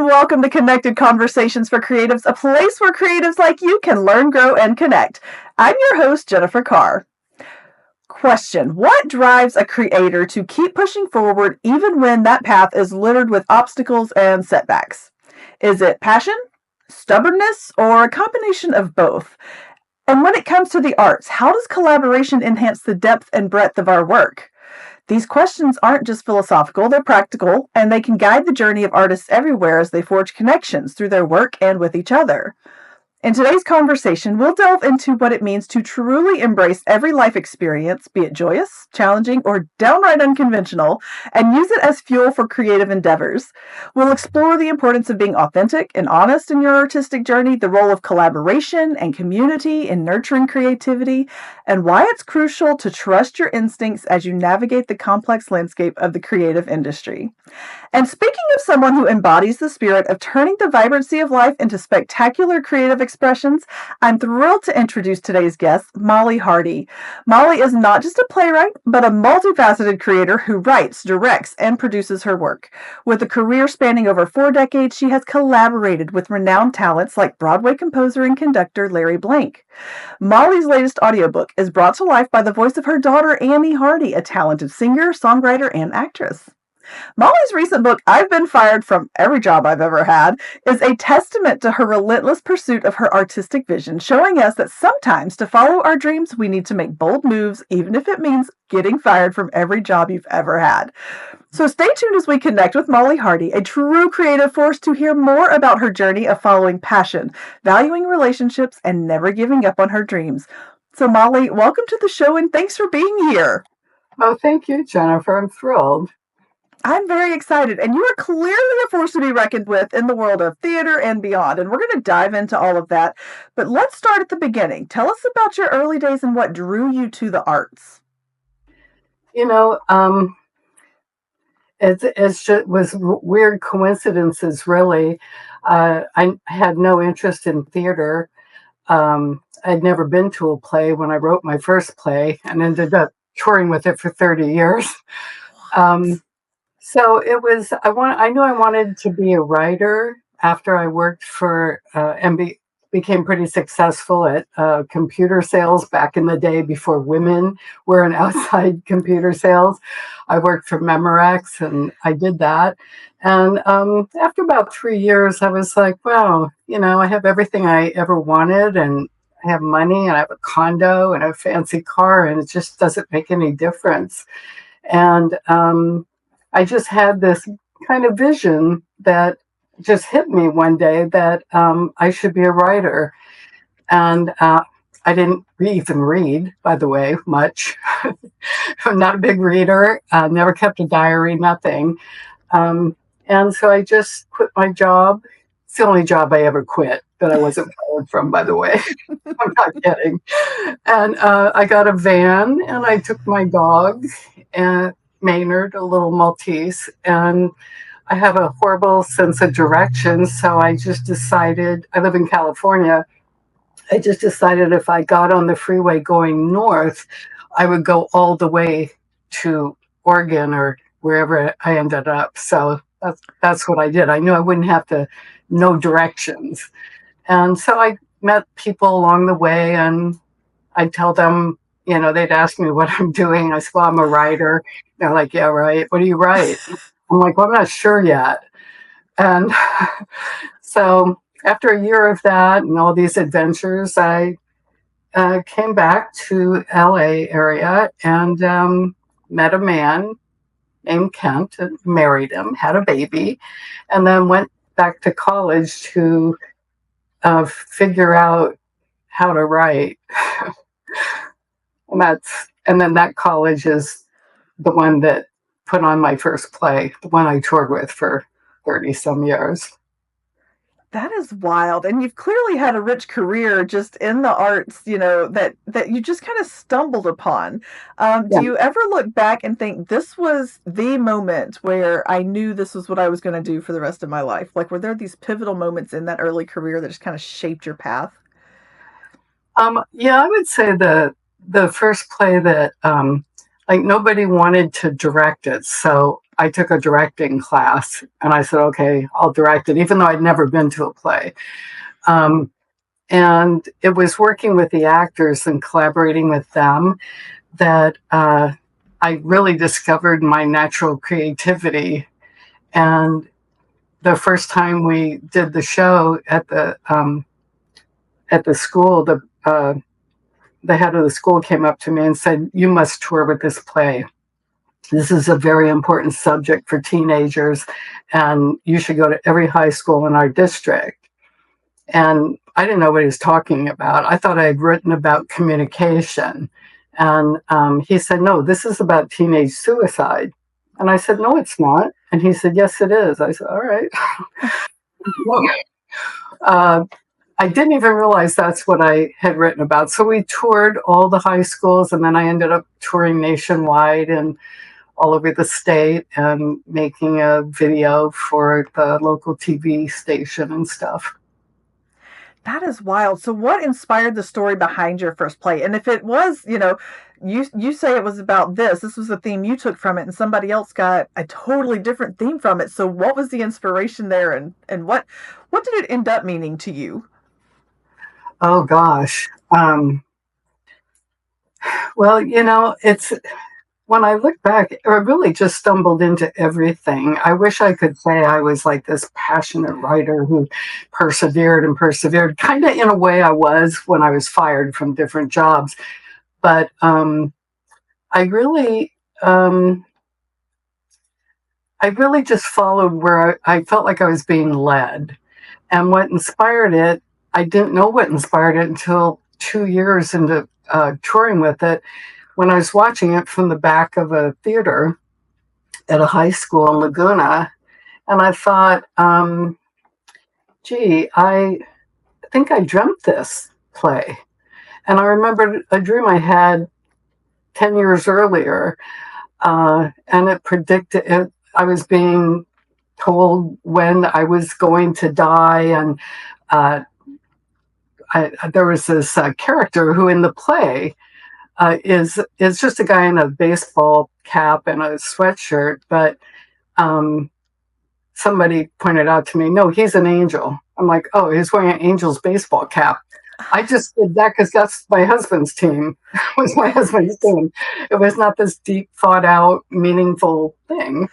and welcome to Connected Conversations for Creatives, a place where creatives like you can learn, grow, and connect. I'm your host, Jennifer Carr. Question: what drives a creator to keep pushing forward even when that path is littered with obstacles and setbacks? Is it passion, stubbornness, or a combination of both? And when it comes to the arts, how does collaboration enhance the depth and breadth of our work? These questions aren't just philosophical, they're practical, and they can guide the journey of artists everywhere as they forge connections through their work and with each other. In today's conversation, we'll delve into what it means to truly embrace every life experience, be it joyous, challenging, or downright unconventional, and use it as fuel for creative endeavors. We'll explore the importance of being authentic and honest in your artistic journey, the role of collaboration and community in nurturing creativity, and why it's crucial to trust your instincts as you navigate the complex landscape of the creative industry. And speaking of someone who embodies the spirit of turning the vibrancy of life into spectacular creative expressions, I'm thrilled to introduce today's guest, Molly Hardy. Molly is not just a playwright, but a multifaceted creator who writes, directs, and produces her work. With a career spanning over 4 decades, she has collaborated with renowned talents like Broadway composer and conductor Larry Blank. Molly's latest audiobook is brought to life by the voice of her daughter, Annie Hardy, a talented singer, songwriter, and actress. Molly's recent book, I've Been Fired from Every Job I've Ever Had, is a testament to her relentless pursuit of her artistic vision, showing us that sometimes to follow our dreams, we need to make bold moves, even if it means getting fired from every job you've ever had. So stay tuned as we connect with Molly Hardy, a true creative force, to hear more about her journey of following passion, valuing relationships, and never giving up on her dreams. So Molly, welcome to the show and thanks for being here. Oh, thank you, Jennifer. I'm thrilled. I'm very excited, and you are clearly a force to be reckoned with in the world of theater and beyond, and we're going to dive into all of that. But let's start at the beginning. Tell us about your early days and what drew you to the arts. You know, it's just was weird coincidences, really. I had no interest in theater. I'd never been to a play when I wrote my first play and ended up touring with it for 30 years. So it was, I knew I wanted to be a writer after I worked for, became pretty successful at computer sales back in the day before women were in outside computer sales. I worked for Memorex and I did that. And after about 3 years, I was like, wow, I have everything I ever wanted and I have money and I have a condo and a fancy car and it just doesn't make any difference. And I just had this kind of vision that just hit me one day that I should be a writer. And I didn't even read, by the way, much. I'm not a big reader, never kept a diary, nothing. And so I just quit my job. It's the only job I ever quit that I wasn't fired from, by the way. I'm not kidding. And I got a van and I took my dog and Maynard, a little Maltese, and I have a horrible sense of direction. So I just decided, I live in California. I just decided if I got on the freeway going north, I would go all the way to Oregon or wherever I ended up. So that's what I did. I knew I wouldn't have to know directions. And so I met people along the way and I tell them, they'd ask me what I'm doing. I said, well, I'm a writer. They're like, yeah, right. What do you write? I'm like, well, I'm not sure yet. And so after a year of that and all these adventures, I came back to LA area and met a man named Kent and married him, had a baby, and then went back to college to figure out how to write. And then that college is the one that put on my first play, the one I toured with for 30 some years. That is wild. And you've clearly had a rich career just in the arts, that you just kind of stumbled upon. Do you ever look back and think this was the moment where I knew this was what I was going to do for the rest of my life? Like, were there these pivotal moments in that early career that just kind of shaped your path? Yeah, I would say the first play that like nobody wanted to direct it, so I took a directing class, and I said, okay, I'll direct it, even though I'd never been to a play. And it was working with the actors and collaborating with them that I really discovered my natural creativity. And the first time we did the show at the school, the head of the school came up to me and said, "You must tour with this play. This is a very important subject for teenagers, and you should go to every high school in our district." And I didn't know what he was talking about. I thought I had written about communication. And he said, "No, this is about teenage suicide." And I said, "No, it's not." And he said, "Yes, it is." I said, "All right." I didn't even realize that's what I had written about. So we toured all the high schools, and then I ended up touring nationwide and all over the state and making a video for the local TV station and stuff. That is wild. So what inspired the story behind your first play? And if it was, you say it was about this was the theme you took from it, and somebody else got a totally different theme from it. So what was the inspiration there, and what did it end up meaning to you? Oh gosh. Well, it's when I look back, I really just stumbled into everything. I wish I could say I was like this passionate writer who persevered and persevered. Kind of in a way I was when I was fired from different jobs. But I really just followed where I felt like I was being led. And what inspired it, I didn't know what inspired it until 2 years into touring with it, when I was watching it from the back of a theater at a high school in Laguna. And I thought, gee, I think I dreamt this play. And I remembered a dream I had 10 years earlier, and it predicted it. I was being told when I was going to die, and there was this character who in the play is just a guy in a baseball cap and a sweatshirt, but somebody pointed out to me, "No, he's an angel." I'm like, "Oh, he's wearing an Angels baseball cap." I just did that because that's my husband's team. It was my husband's team. It was not this deep, thought out, meaningful thing.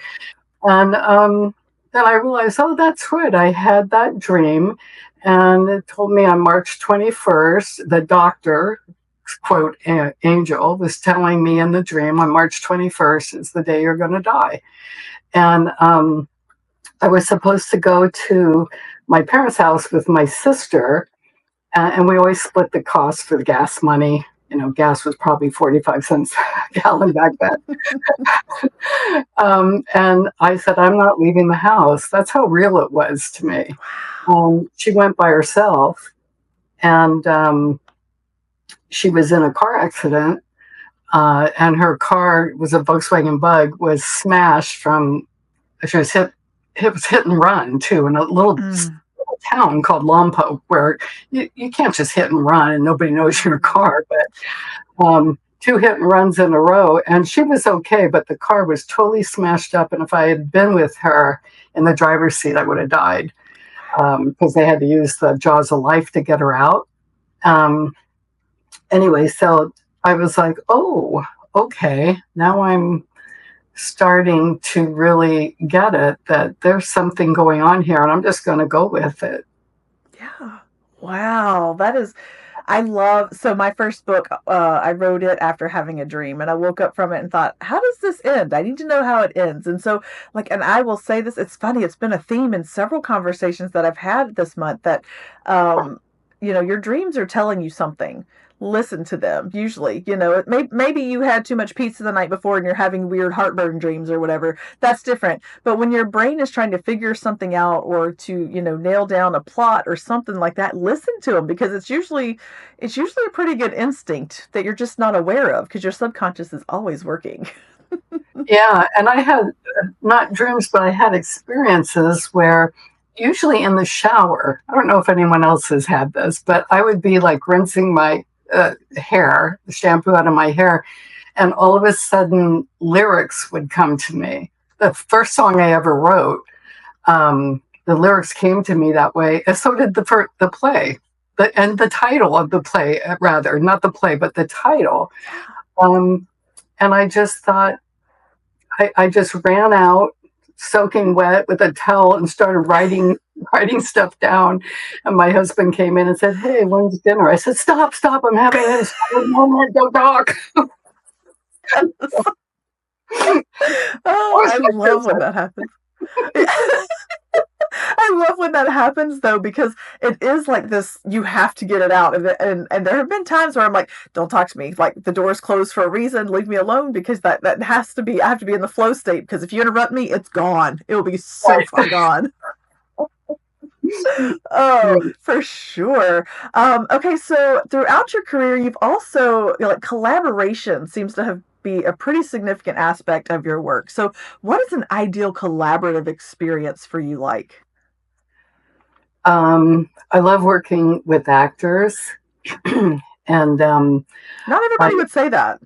And then I realized, oh, that's right. I had that dream. And it told me on March 21st, the doctor, quote, angel, was telling me in the dream on March 21st is the day you're going to die. And I was supposed to go to my parents' house with my sister, and we always split the cost for the gas money. Gas was probably 45 cents a gallon back then. And I said, "I'm not leaving the house." That's how real it was to me. She went by herself, and she was in a car accident, and her car was a Volkswagen Bug, was smashed from, she was hit. It was hit and run too, in a little town called Lompoc, where you can't just hit and run and nobody knows your car. But 2 hit and runs in a row, and she was okay, but the car was totally smashed up. And if I had been with her in the driver's seat, I would have died, because they had to use the jaws of life to get her out. Anyway, so I was like, oh, okay, now I'm starting to really get it, that there's something going on here, and I'm just going to go with it. Yeah. Wow. So my first book, I wrote it after having a dream, and I woke up from it and thought, how does this end? I need to know how it ends. And so, and I will say this, it's funny, it's been a theme in several conversations that I've had this month that, your dreams are telling you something. Listen to them. Usually, maybe you had too much pizza the night before and you're having weird heartburn dreams or whatever. That's different. But when your brain is trying to figure something out, or to, nail down a plot or something like that, listen to them, because it's usually a pretty good instinct that you're just not aware of, because your subconscious is always working. Yeah. And I had not dreams, but I had experiences where, usually in the shower, I don't know if anyone else has had this, but I would be like rinsing my hair, the shampoo out of my hair, and all of a sudden lyrics would come to me. the first song I ever wrote, the lyrics came to me that way, and so did the play, and the title of the play, rather, not the play, but the title. Um, and I just thought, I just ran out, soaking wet, with a towel and started writing stuff down. And my husband came in and said, "Hey, when's dinner?" I said, "Stop, stop! I'm having an inspired moment. Don't talk." Oh, I love when that happens. I love when that happens though, because it is like this, you have to get it out. And there have been times where I'm like, don't talk to me. Like the door's closed for a reason. Leave me alone, because that has to be, I have to be in the flow state, because if you interrupt me, it's gone. It will be so far gone. Oh, for sure. Okay, so throughout your career, you've also, like, collaboration seems to have be a pretty significant aspect of your work. So, what is an ideal collaborative experience for you like? I love working with actors, and Not everybody would say that.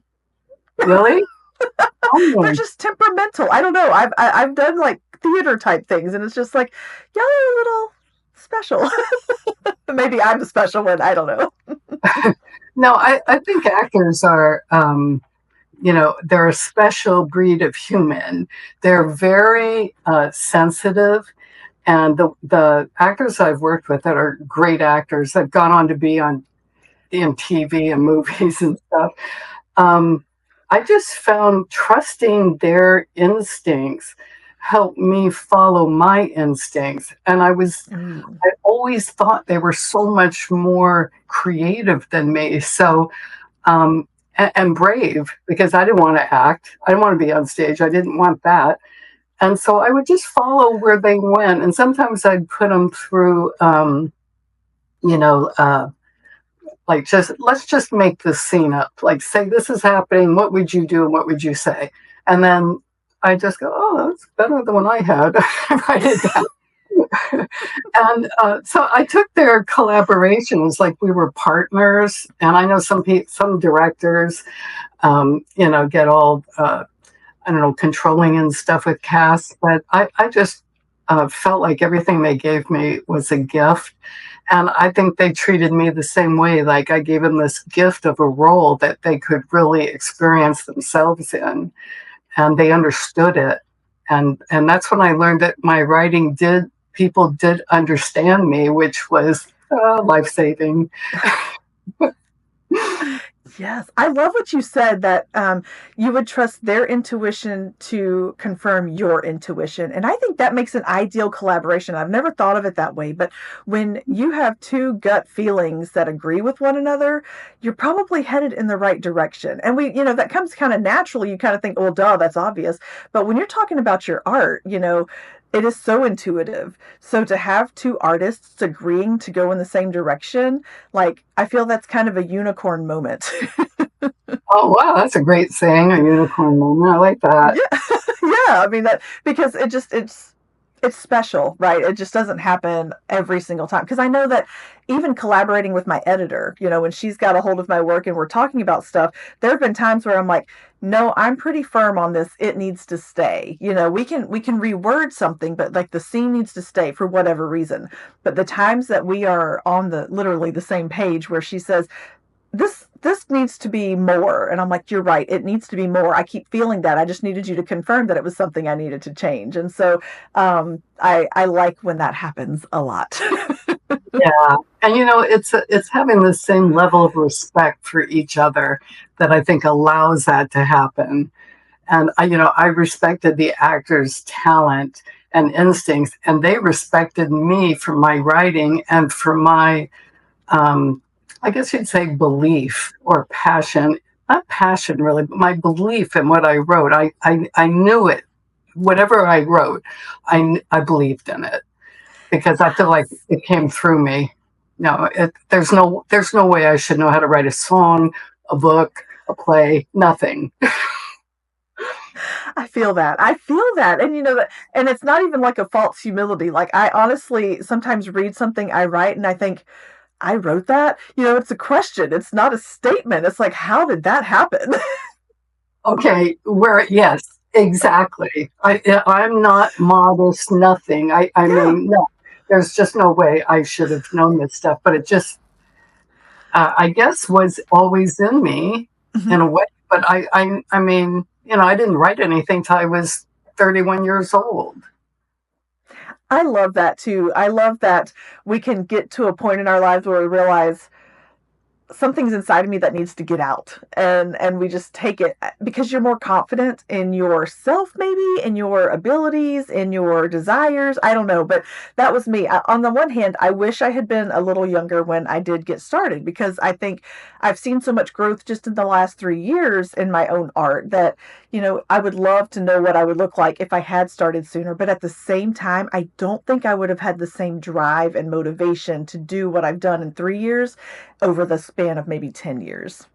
really, They're oh, just temperamental. I don't know. I've done like theater type things, and it's just like y'all are a little special. Maybe I'm the special one. I don't know. no, I think actors are, they're a special breed of human. They're very sensitive. And the actors I've worked with that are great actors, that have gone on to be on in TV and movies and stuff, um, I just found trusting their instincts helped me follow my instincts. And Mm. I always thought they were so much more creative than me. So, and brave, because I didn't want to act. I didn't want to be on stage. I didn't want that. And so I would just follow where they went. And sometimes I'd put them through, you know, uh, like, just let's just make this scene up. Like, say this is happening. What would you do? And what would you say? And then I just go, oh, that's better than what I had. Write it down. And so I took their collaborations like we were partners. And I know some directors, get all I don't know, controlling and stuff with casts, but I just felt like everything they gave me was a gift. And I think they treated me the same way. Like I gave them this gift of a role that they could really experience themselves in, and they understood it. And that's when I learned that my writing people did understand me, which was life saving. Yes, I love what you said, that you would trust their intuition to confirm your intuition. And I think that makes an ideal collaboration. I've never thought of it that way, but when you have two gut feelings that agree with one another, you're probably headed in the right direction. And that comes kind of naturally. You kind of think, well, duh, that's obvious. But when you're talking about your art, it is so intuitive. So to have two artists agreeing to go in the same direction, like, I feel that's kind of a unicorn moment. Oh wow, that's a great saying, a unicorn moment. I like that. Yeah. Yeah, I mean that, because it's special, right? It just doesn't happen every single time, because I know that even collaborating with my editor, when she's got a hold of my work and we're talking about stuff, there have been times where I'm like, no, I'm pretty firm on this. It needs to stay. We can reword something, but like the scene needs to stay for whatever reason. But the times that we are on the literally the same page, where she says, this needs to be more, and I'm like, you're right, it needs to be more. I keep feeling that. I just needed you to confirm that it was something I needed to change. And so I like when that happens a lot. Yeah, and it's having the same level of respect for each other that I think allows that to happen. And I respected the actor's talent and instincts, and they respected me for my writing and for my, I guess you'd say, belief or passion. Not passion really, but my belief in what I wrote. I knew it. Whatever I wrote, I believed in it, because I feel like Yes. it came through me. No, there's no way I should know how to write a song, a book, a play, nothing. I feel that. I feel that. And that, and it's not even like a false humility. Like, I honestly sometimes read something I write and I think, I wrote that? It's a question. It's not a statement. It's like, how did that happen? Okay, where yes, Exactly. I'm not modest, nothing. I Yeah. mean, no, there's just no way I should have known this stuff, but it just, I guess, was always in me Mhm. in a way. But I mean, I didn't write anything till I was 31 years old. I love that too. I love that we can get to a point in our lives where we realize something's inside of me that needs to get out, and we just take it because you're more confident in yourself, maybe in your abilities, in your desires. I don't know, but that was me. On the one hand, I wish I had been a little younger when I did get started, because I think I've seen so much growth just in the last 3 years in my own art that, I would love to know what I would look like if I had started sooner. But at the same time, I don't think I would have had the same drive and motivation to do what I've done in 3 years over the span of maybe 10 years.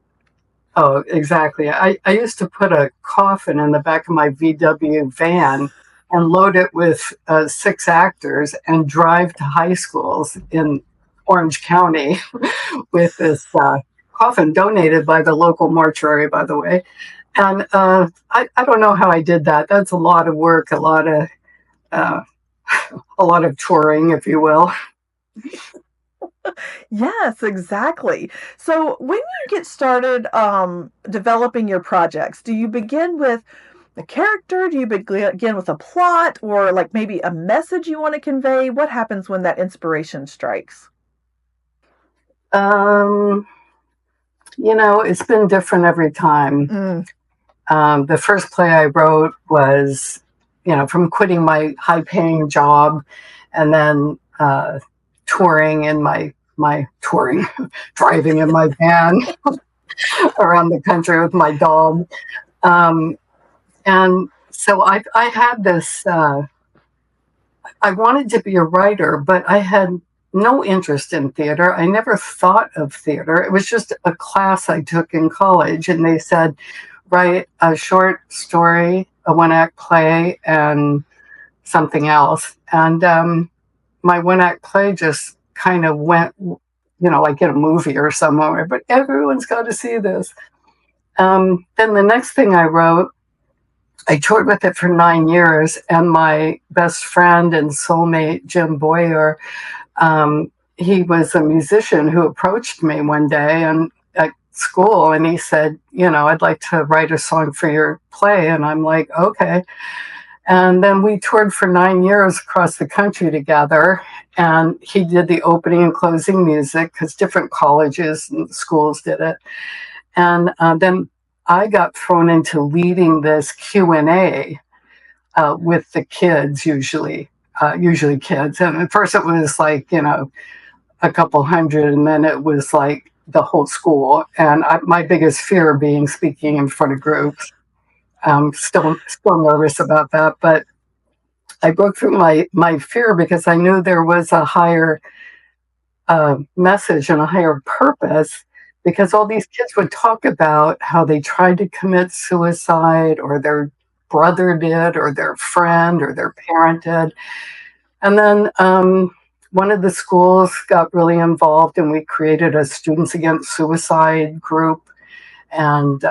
Oh, exactly. I used to put a coffin in the back of my VW van and load it with 6 actors and drive to high schools in Orange County with this coffin donated by the local mortuary, by the way. And I don't know how I did that. That's a lot of work, uh, a lot of touring, if you will. Yes, exactly. So when you get started developing your projects, do you begin with a character? Do you begin with a plot, or like maybe a message you want to convey? What happens when that inspiration strikes? Um, it's been different every time. Mm, The first play I wrote was, from quitting my high-paying job and then touring in my touring, driving in my van around the country with my dog. Um, and so I had this. I wanted to be a writer, but I had no interest in theater. I never thought of theater. It was just a class I took in college, and they said, write a short story, a one-act play, and something else. And my one-act play just kind of went, like in a movie or somewhere, but everyone's got to see this. Then the next thing I wrote, I toured with it for 9 years, and my best friend and soulmate, Jim Boyer, he was a musician who approached me one day and at school, and he said, I'd like to write a song for your play. And I'm like, okay. And then we toured for 9 years across the country together, and he did the opening and closing music because different colleges and schools did it. And then I got thrown into leading this Q&A with the kids, usually kids. And at first it was like, a couple hundred, and then it was like the whole school. And my biggest fear being speaking in front of groups. Still nervous about that, but I broke through my fear because I knew there was a higher message and a higher purpose, because all these kids would talk about how they tried to commit suicide, or their brother did, or their friend, or their parent did. And then one of the schools got really involved, and we created a Students Against Suicide group, and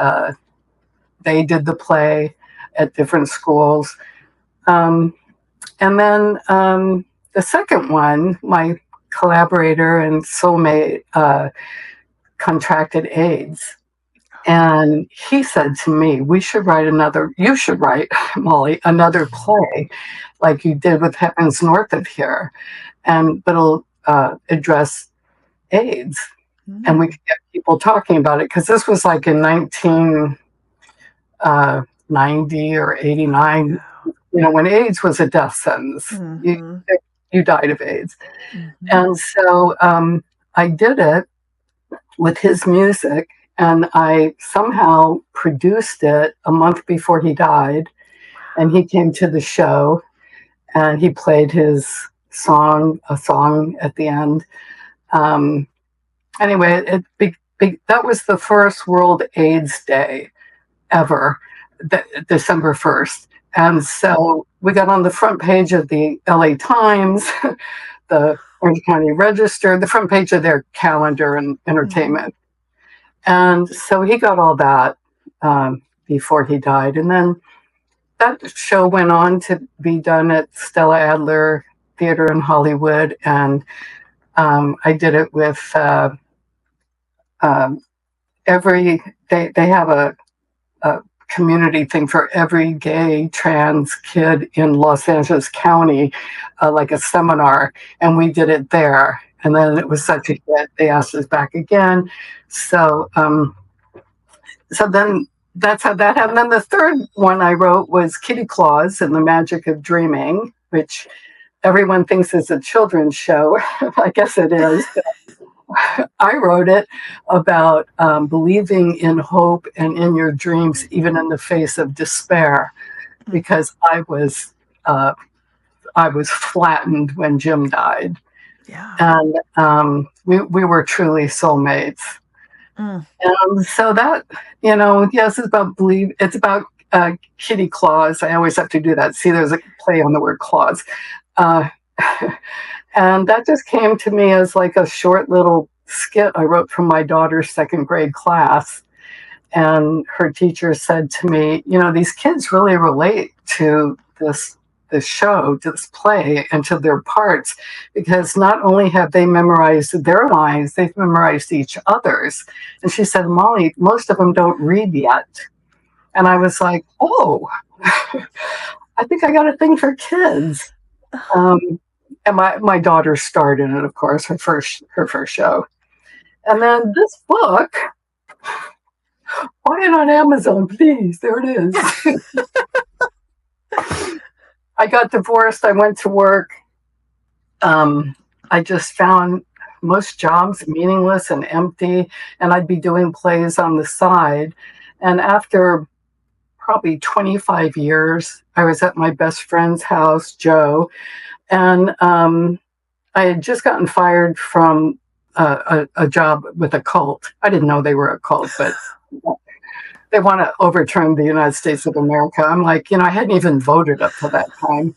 they did the play at different schools. Um, and then the second one, my collaborator and soulmate contracted AIDS. And he said to me, you should write, Molly, another play like you did with Heavens North of Here, but it'll address AIDS. And we mm, could get people talking about it, because this was like in 1990 or 89, when AIDS was a death sentence. mm-hmm, You died of AIDS. mm-hmm. And so I did it with his music, and I somehow produced it a month before he died. And he came to the show, and he played a song at the end. Um, anyway, that was the first World AIDS Day ever, December 1st. And so we got on the front page of the LA Times, the Orange County Register, the front page of their calendar and Mm-hmm. entertainment. And so he got all that before he died. And then that show went on to be done at Stella Adler Theater in Hollywood, and I did it with um, every. They have a community thing for every gay trans kid in Los Angeles County, like a seminar, and we did it there. And then it was such a hit, they asked us back again. So, so then that's how that happened. And then the third one I wrote was Kitty Claus and the Magic of Dreaming, which everyone thinks is a children's show. I guess it is. I wrote it about believing in hope and in your dreams, even in the face of despair, because I was flattened when Jim died, Yeah. and we were truly soulmates. So that, yes, it's about believe. It's about Kitty Claus. I always have to do that. See, there's a play on the word clause. Uh, and that just came to me as like a short little skit I wrote from my daughter's second grade class. And her teacher said to me, these kids really relate to this show, to this play, and to their parts, because not only have they memorized their lines, they've memorized each other's. And she said, Molly, most of them don't read yet. And I was like, oh, I think I got a thing for kids. And my daughter starred in it, of course, her first show. And then this book, buy it on Amazon, please. There it is. I got divorced. I went to work. I just found most jobs meaningless and empty, and I'd be doing plays on the side. And after probably 25 years, I was at my best friend's house, Joe, and I had just gotten fired from a job with a cult. I didn't know they were a cult, but they want to overturn the United States of America. I'm like, I hadn't even voted up to that time.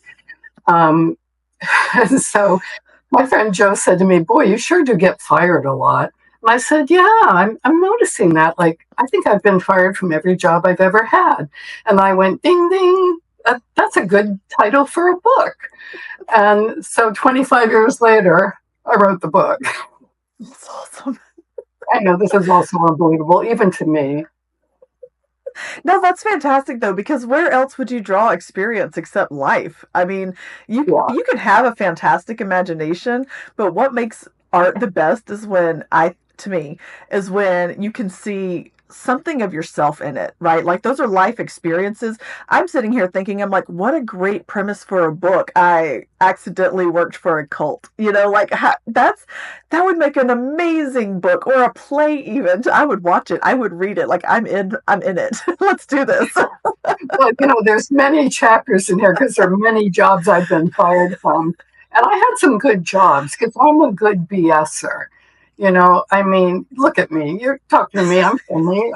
And so my friend Joe said to me, boy, you sure do get fired a lot. And I said, yeah, I'm noticing that. Like, I think I've been fired from every job I've ever had. And I went, ding, ding. That's a good title for a book. And so 25 years later, I wrote the book. That's awesome. I know this is also unbelievable, even to me. No, that's fantastic though, because where else would you draw experience except life? I mean, you can have a fantastic imagination, but what makes art the best is when you can see something of yourself in it, right? Like those are life experiences. I'm sitting here thinking, I'm like, what a great premise for a book. I accidentally worked for a cult, that would make an amazing book, or a play even. I would watch it. I would read it. Like I'm in it. Let's do this. But there's many chapters in here because there are many jobs I've been fired from. And I had some good jobs because I'm a good BSer. I mean, look at me. You're talking to me. I'm friendly.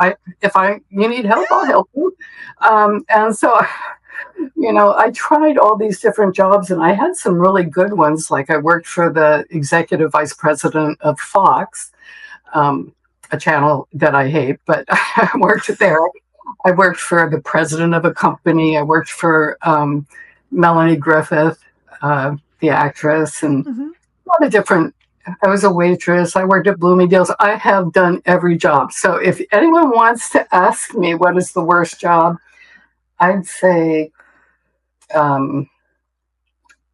You need help, I'll help you. And so, I tried all these different jobs, and I had some really good ones. Like I worked for the executive vice president of Fox, a channel that I hate, but I worked there. I worked for the president of a company. I worked for Melanie Griffith, the actress, and a lot of different. I was a waitress. I worked at Bloomingdale's. I have done every job. So if anyone wants to ask me what is the worst job, I'd say,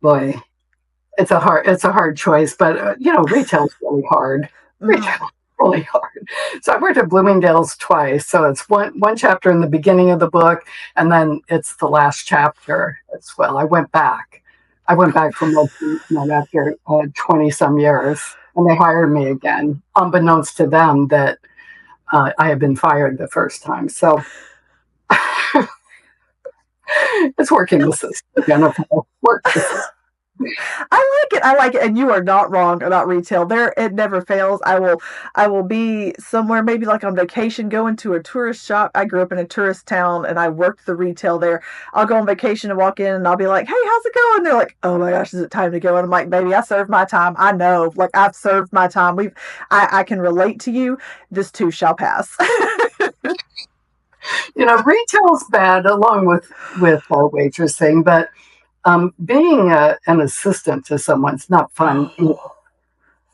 boy, it's a hard choice. But retail's really hard. Retail's really hard. So I worked at Bloomingdale's twice. So it's one chapter in the beginning of the book, and then it's the last chapter as well. I went back from after 20-some years, and they hired me again, unbeknownst to them that I had been fired the first time. So it's working the system, Jennifer. I like it, and you are not wrong about retail. It never fails. I will be somewhere, maybe like on vacation, going to a tourist shop. I grew up in a tourist town, and I worked the retail there. I'll go on vacation and walk in, and I'll be like, "Hey, how's it going?" They're like, "Oh my gosh, is it time to go?" And I'm like, "Baby, I served my time. I know, like I've served my time. I can relate to you. This too shall pass." Retail's bad along with waitressing, but being an assistant to someone's not fun.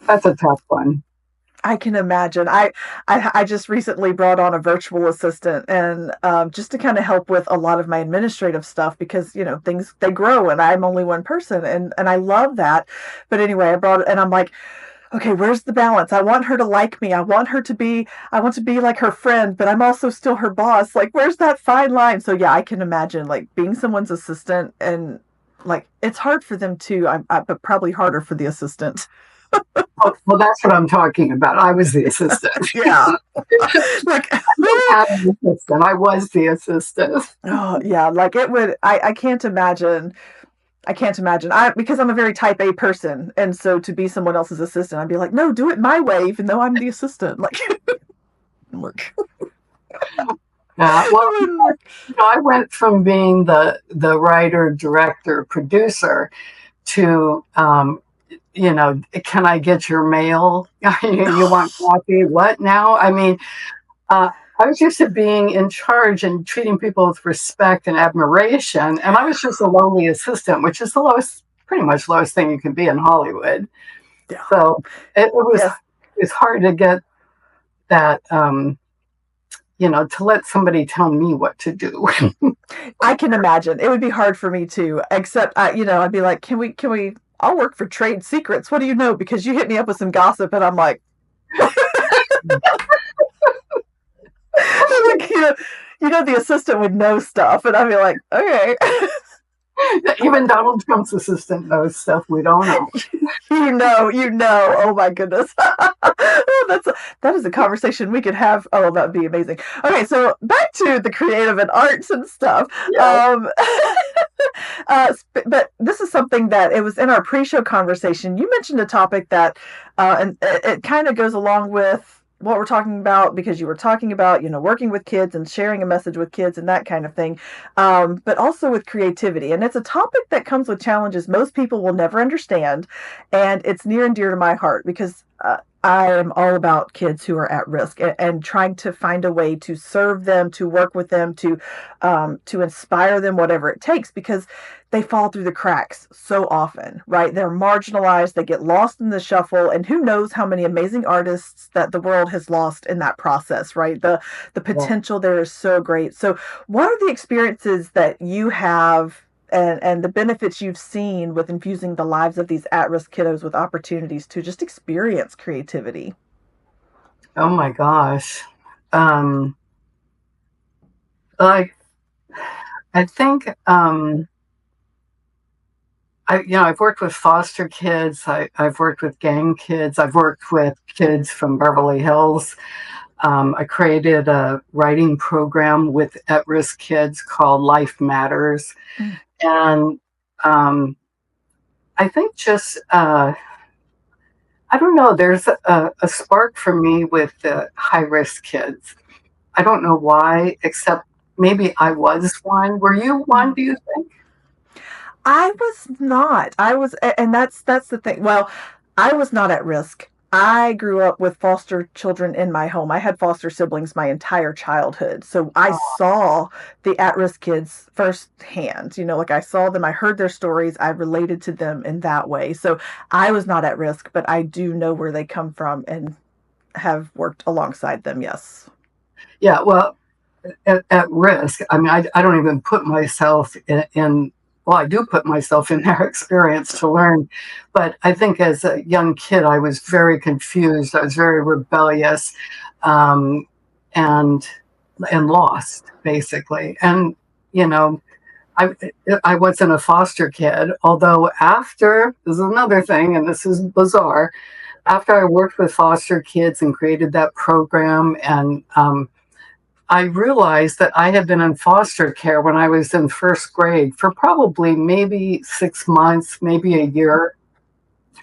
That's a tough one. I can imagine. I just recently brought on a virtual assistant, and just to kind of help with a lot of my administrative stuff because things they grow, and I'm only one person, and I love that. But anyway, I brought it, and I'm like, okay, where's the balance? I want her to like me. I want to be like her friend, but I'm also still her boss. Like, where's that fine line? So yeah, I can imagine like being someone's assistant, and like it's hard for them too. But probably harder for the assistant. Well, that's what I'm talking about. I was the assistant. Yeah. Like, I didn't have an assistant. I was the assistant. oh yeah, like it would. I can't imagine. I can't imagine. Because I'm a very type A person, and so to be someone else's assistant, I'd be like, no, do it my way, even though I'm the assistant. Like, work. Well, I went from being the writer, director, producer to can I get your mail? You want coffee? What now? I mean, I was used to being in charge and treating people with respect and admiration, and I was just a lonely assistant, which is pretty much lowest thing you can be in Hollywood. Yeah. So it's hard to get that, to let somebody tell me what to do. I can imagine it would be hard for me too. Except, I'd be like, can we? I'll work for trade secrets. What do you know? Because you hit me up with some gossip, and I'm like. Like, the assistant would know stuff, and I'd be like, okay. Even Donald Trump's assistant knows stuff we don't know. Oh my goodness. That is a conversation we could have. Oh, that would be amazing. Okay, so back to the creative and arts and stuff. Yeah. But this is something that it was in our pre-show conversation. You mentioned a topic that, and it kind of goes along with what we're talking about, because you were talking about, working with kids and sharing a message with kids and that kind of thing. But also with creativity. And it's a topic that comes with challenges most people will never understand. And it's near and dear to my heart because I am all about kids who are at risk and trying to find a way to serve them, to work with them, to inspire them, whatever it takes, because they fall through the cracks so often, right? They're marginalized, they get lost in the shuffle, and who knows how many amazing artists that the world has lost in that process, right? The potential there is so great. So what are the experiences that you have and the benefits you've seen with infusing the lives of these at-risk kiddos with opportunities to just experience creativity? Oh my gosh. I think I've worked with foster kids. I've worked with gang kids. I've worked with kids from Beverly Hills. I created a writing program with at-risk kids called Life Matters. Mm. And I think just, I don't know, there's a spark for me with the high-risk kids. I don't know why, except maybe I was one. Were you one, do you think? I was not. And that's the thing. Well, I was not at risk. I grew up with foster children in my home. I had foster siblings my entire childhood. So I saw the at-risk kids firsthand. Like I saw them, I heard their stories, I related to them in that way. So I was not at risk, but I do know where they come from and have worked alongside them, yes. Yeah, well, at risk, I mean, I don't even put myself in well, I do put myself in their experience to learn. But I think as a young kid, I was very confused. I was very rebellious and lost, basically. And, I wasn't a foster kid, although this is another thing, and this is bizarre, after I worked with foster kids and created that program and I realized that I had been in foster care when I was in first grade for probably maybe 6 months, maybe a year.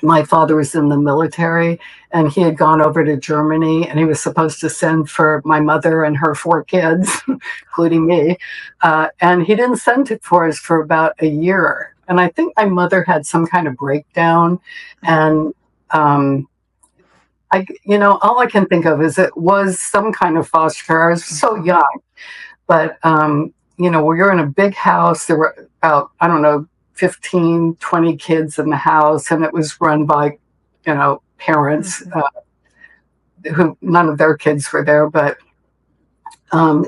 My father was in the military and he had gone over to Germany and he was supposed to send for my mother and her 4 kids, including me. And he didn't send it for us for about a year. And I think my mother had some kind of breakdown and all I can think of is it was some kind of foster care. I was so young. But, we were in a big house. There were about, I don't know, 15, 20 kids in the house, and it was run by, parents who none of their kids were there. But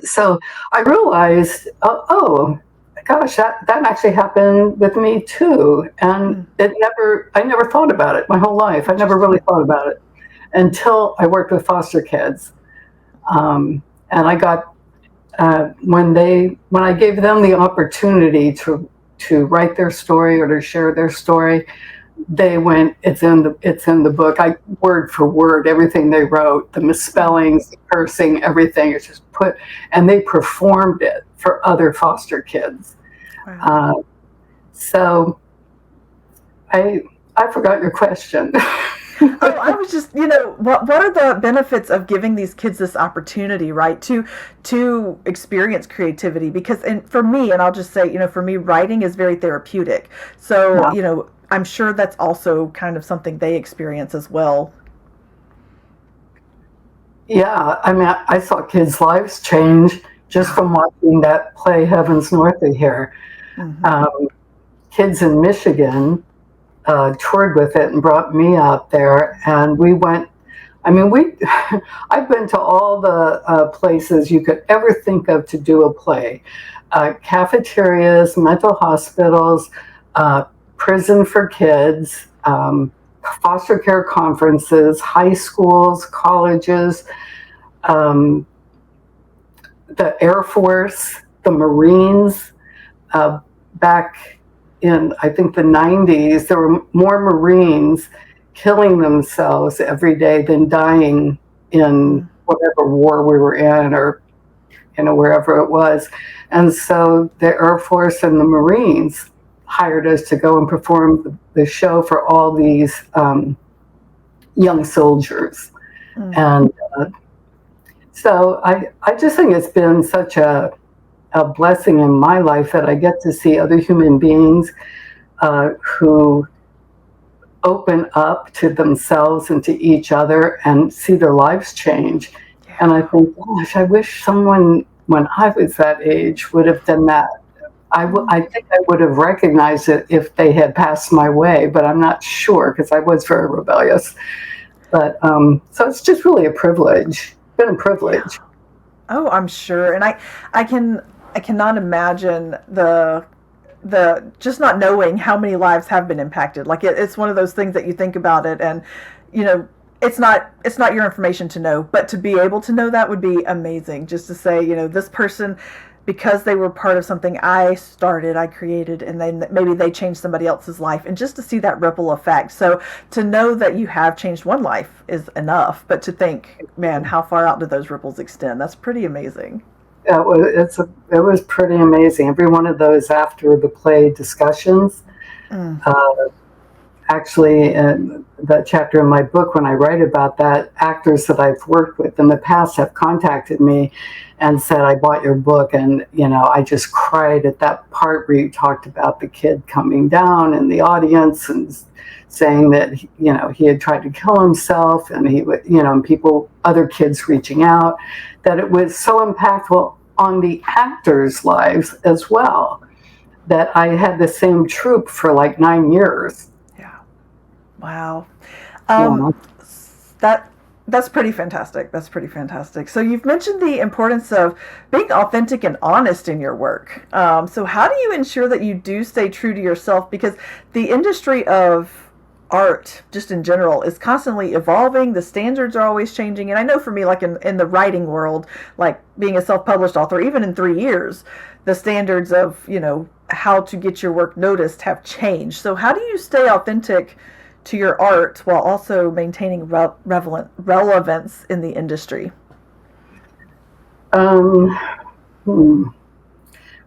so I realized, oh gosh, that actually happened with me too. And I never thought about it my whole life. I never really thought about it until I worked with foster kids. And I got, when I gave them the opportunity to write their story or to share their story, they went, it's in the book. Word for word, everything they wrote, the misspellings, the cursing, everything is just and they performed it for other foster kids. Wow. So I forgot your question. Oh, I was just, what are the benefits of giving these kids this opportunity, right, to experience creativity? Because, and for me, and I'll just say, for me, writing is very therapeutic. So, yeah. I'm sure that's also kind of something they experience as well. Yeah, I mean, I saw kids' lives change just from watching that play Heaven's North of Here. Mm-hmm. Kids in Michigan toured with it and brought me out there, and we went. I mean, I've been to all the places you could ever think of to do a play: cafeterias, mental hospitals, prison for kids, foster care conferences, high schools, colleges, the Air Force, the Marines. Back in, I think, the 90s, there were more Marines killing themselves every day than dying in whatever war we were in, or wherever it was. And so the Air Force and the Marines hired us to go and perform the show for all these young soldiers. And so I just think it's been such a blessing in my life that I get to see other human beings who open up to themselves and to each other and see their lives change. Yeah. And I think, gosh, I wish someone, when I was that age, would have done that. I think I would have recognized it if they had passed my way, but I'm not sure because I was very rebellious. But so it's just really a privilege. It's been a privilege. Yeah. Oh, I'm sure. And I cannot imagine the just not knowing how many lives have been impacted. Like it's one of those things that you think about it, and it's not your information to know, but to be able to know that would be amazing. Just to say, this person, because they were part of something I started, I created, and then maybe they changed somebody else's life, and just to see that ripple effect. So to know that you have changed one life is enough, but to think, man, how far out do those ripples extend? That's pretty amazing. It was pretty amazing. Every one of those after the play discussions, actually, in the chapter in my book, when I write about that, actors that I've worked with in the past have contacted me and said, I bought your book, and I just cried at that part where you talked about the kid coming down in the audience and saying that he had tried to kill himself, and he would, and other kids reaching out, that it was so impactful on the actors' lives as well, that I had the same troupe for like 9 years. Yeah. Wow. That's pretty fantastic. That's pretty fantastic. So you've mentioned the importance of being authentic and honest in your work. So how do you ensure that you do stay true to yourself? Because the industry of art, just in general, is constantly evolving. The standards are always changing. And I know for me, like in the writing world, like being a self-published author, even in 3 years, the standards of, how to get your work noticed have changed. So how do you stay authentic to your art while also maintaining relevance in the industry? Well,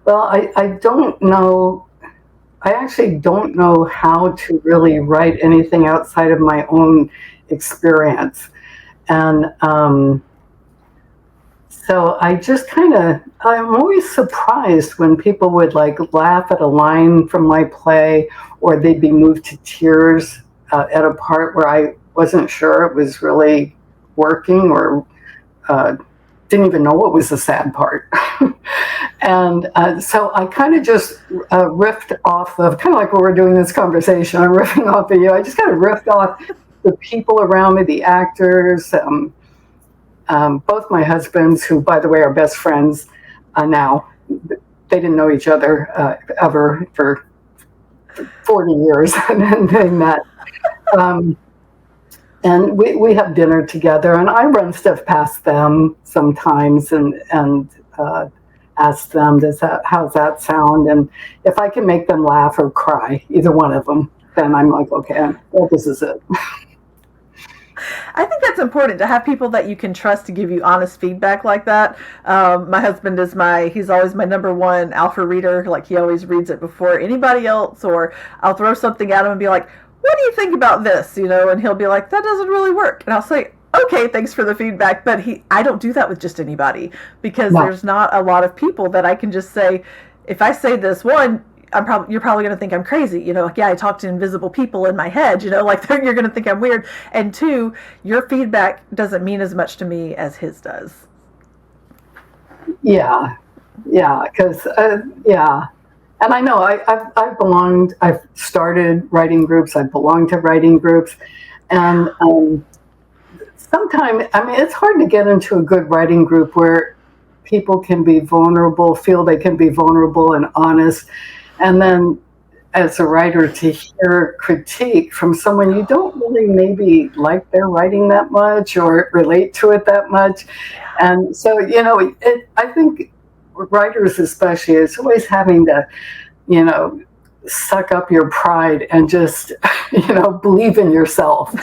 I don't know. I actually don't know how to really write anything outside of my own experience. And so I just I'm always surprised when people would laugh at a line from my play, or they'd be moved to tears at a part where I wasn't sure it was really working, or didn't even know what was the sad part. And so I kind of just riffed off of, kind of like when we're doing this conversation, I'm riffing off of you. I just kind of riffed off the people around me, the actors, both my husbands, who, by the way, are best friends now. They didn't know each other ever for 40 years, and then they met. And we have dinner together, and I run stuff past them sometimes and ask them, how's that sound? And if I can make them laugh or cry, either one of them, then I'm like, okay, well, this is it. I think that's important to have people that you can trust to give you honest feedback like that. My husband he's always my number one alpha reader. Like, he always reads it before anybody else, or I'll throw something at him and be like, what do you think about this? And he'll be like, that doesn't really work. And I'll say, okay, thanks for the feedback. But I don't do that with just anybody, because there's not a lot of people that I can just say, if I say this, one, you're probably going to think I'm crazy. Like, yeah, I talk to invisible people in my head, like, you're going to think I'm weird. And two, your feedback doesn't mean as much to me as his does. Yeah. Because, And I know I've started writing groups. I've belonged to writing groups. And sometimes, it's hard to get into a good writing group where people can be vulnerable, feel they can be vulnerable and honest. And then as a writer, to hear critique from someone you don't really maybe like their writing that much or relate to it that much. And so, I think writers especially, it's always having to, suck up your pride and just, believe in yourself.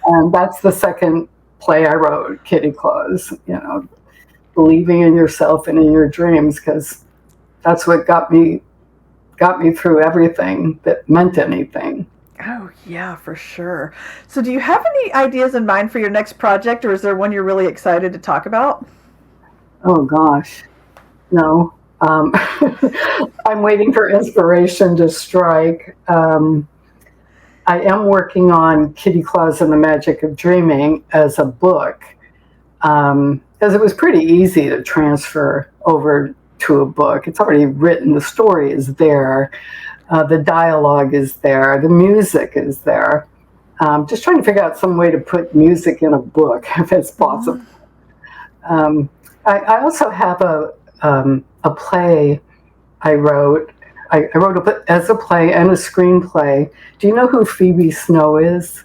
And that's the second play I wrote, Kitty Claus, believing in yourself and in your dreams, because that's what got me through everything that meant anything. Oh, yeah, for sure. So do you have any ideas in mind for your next project, or is there one you're really excited to talk about? Oh, gosh. No. I'm waiting for inspiration to strike. I am working on Kitty Claus and the Magic of Dreaming as a book, because it was pretty easy to transfer over to a book. It's already written. The story is there. The dialogue is there. The music is there. Just trying to figure out some way to put music in a book, if it's possible. I also have a play I wrote. I wrote as a play and a screenplay. Do you know who Phoebe Snow is?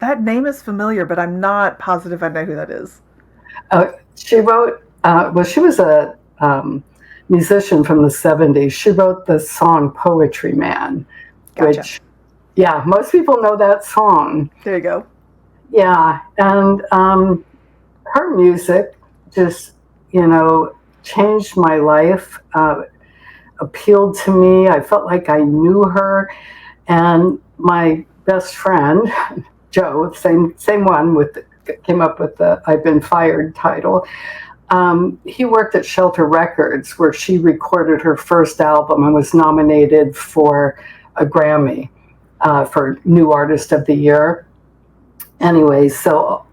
That name is familiar, but I'm not positive I know who that is. She wrote, she was a musician from the 70s. She wrote the song Poetry Man, Gotcha. which, most people know that song. There you go. Yeah, and her music just, changed my life, appealed to me. I felt like I knew her. And my best friend, Joe, same one came up with the I've Been Fired title. He worked at Shelter Records, where she recorded her first album and was nominated for a Grammy for New Artist of the Year. Anyway, so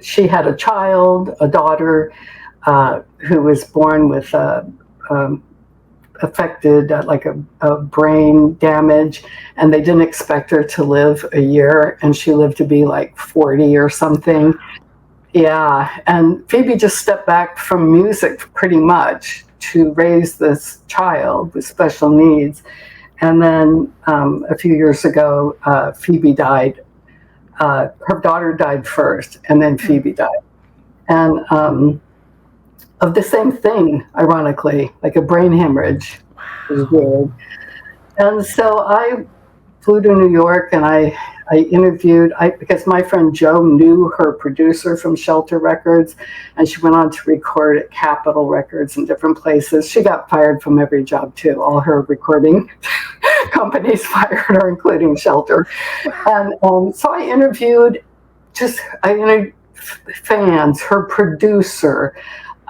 she had a daughter, who was born with affected, like a brain damage, and they didn't expect her to live a year, and she lived to be like 40 or something. Yeah, and Phoebe just stepped back from music pretty much to raise this child with special needs. And then a few years ago, Phoebe died. Her daughter died first, and then Phoebe died. And of the same thing, ironically, like a brain hemorrhage. It was weird. And so I flew to New York, and I interviewed, because my friend Joe knew her producer from Shelter Records, and she went on to record at Capitol Records and different places. She got fired from every job too. All her recording companies fired her, including Shelter. And so I interviewed fans, her producer.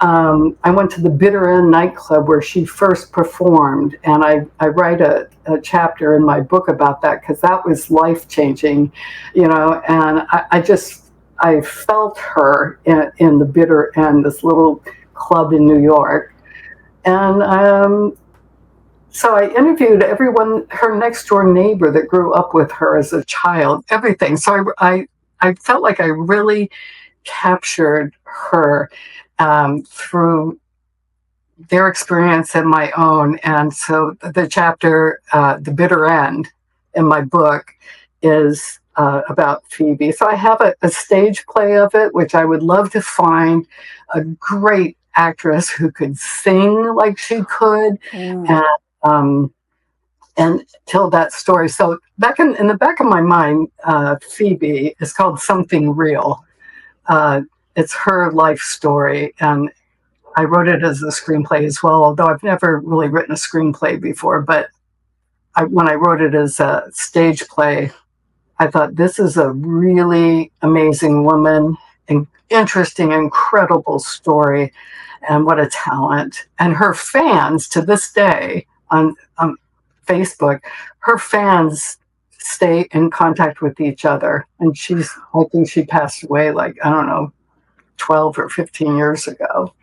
I went to the Bitter End nightclub where she first performed, and I write a chapter in my book about that, because that was life-changing, and I felt her in the Bitter End, this little club in New York. And so I interviewed everyone, her next door neighbor that grew up with her as a child, everything. So I felt like I really captured her through their experience and my own. And so the chapter, The Bitter End, in my book is about Phoebe. So I have a stage play of it, which I would love to find a great actress who could sing like she could. Ooh. And and tell that story. So back in the back of my mind, Phoebe is called Something Real. Uh, it's her life story, and I wrote it as a screenplay as well. Although I've never really written a screenplay before, but when I wrote it as a stage play, I thought this is a really amazing woman, and interesting, incredible story, and what a talent. And her fans to this day on Facebook, her fans stay in contact with each other. And I think she passed away like, I don't know, 12 or 15 years ago.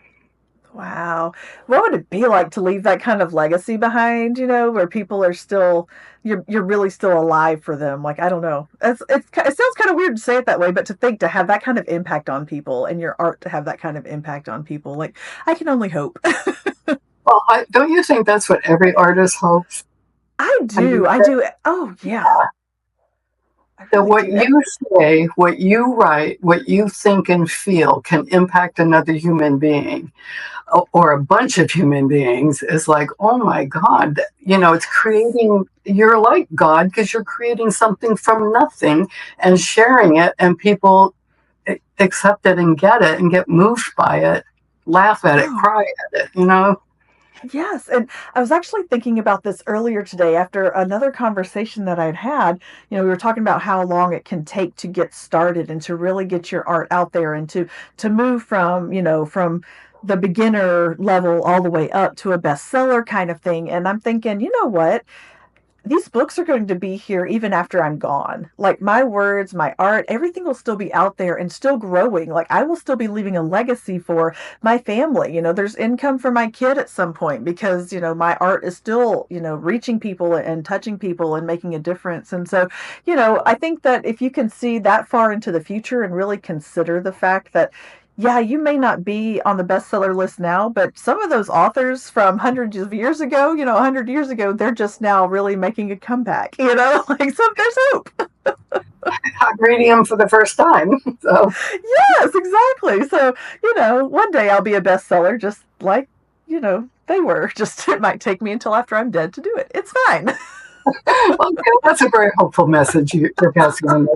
Wow. What would it be like to leave that kind of legacy behind, where people are still you're really still alive for them? Like, I don't know. It sounds kind of weird to say it that way, but to think to have that kind of impact on people and your art to have that kind of impact on people, like I can only hope. Well, don't you think that's what every artist hopes? I I mean, do. I do. Oh, yeah. I that really what do. you say, what you write, what you think and feel can impact another human being or a bunch of human beings is like, oh my God, it's creating, you're like God because you're creating something from nothing and sharing it, and people accept it and get moved by it, laugh at it, Oh, cry at it. yes, and I was actually thinking about this earlier today after another conversation that I'd had. We were talking about how long it can take to get started and to really get your art out there and to move from the beginner level all the way up to a bestseller kind of thing. And I'm thinking, you know what? These books are going to be here even after I'm gone. Like my words, my art, everything will still be out there and still growing. Like I will still be leaving a legacy for my family. There's income for my kid at some point because, my art is still, reaching people and touching people and making a difference. And so, I think that if you can see that far into the future and really consider the fact that, yeah, you may not be on the bestseller list now, but some of those authors from hundreds of years ago, 100 years ago, they're just now really making a comeback, like so there's hope. I'm reading them for the first time. So Yes, exactly. So, one day I'll be a bestseller just like, they were. Just it might take me until after I'm dead to do it. It's fine. okay, that's a very hopeful message you're passing on.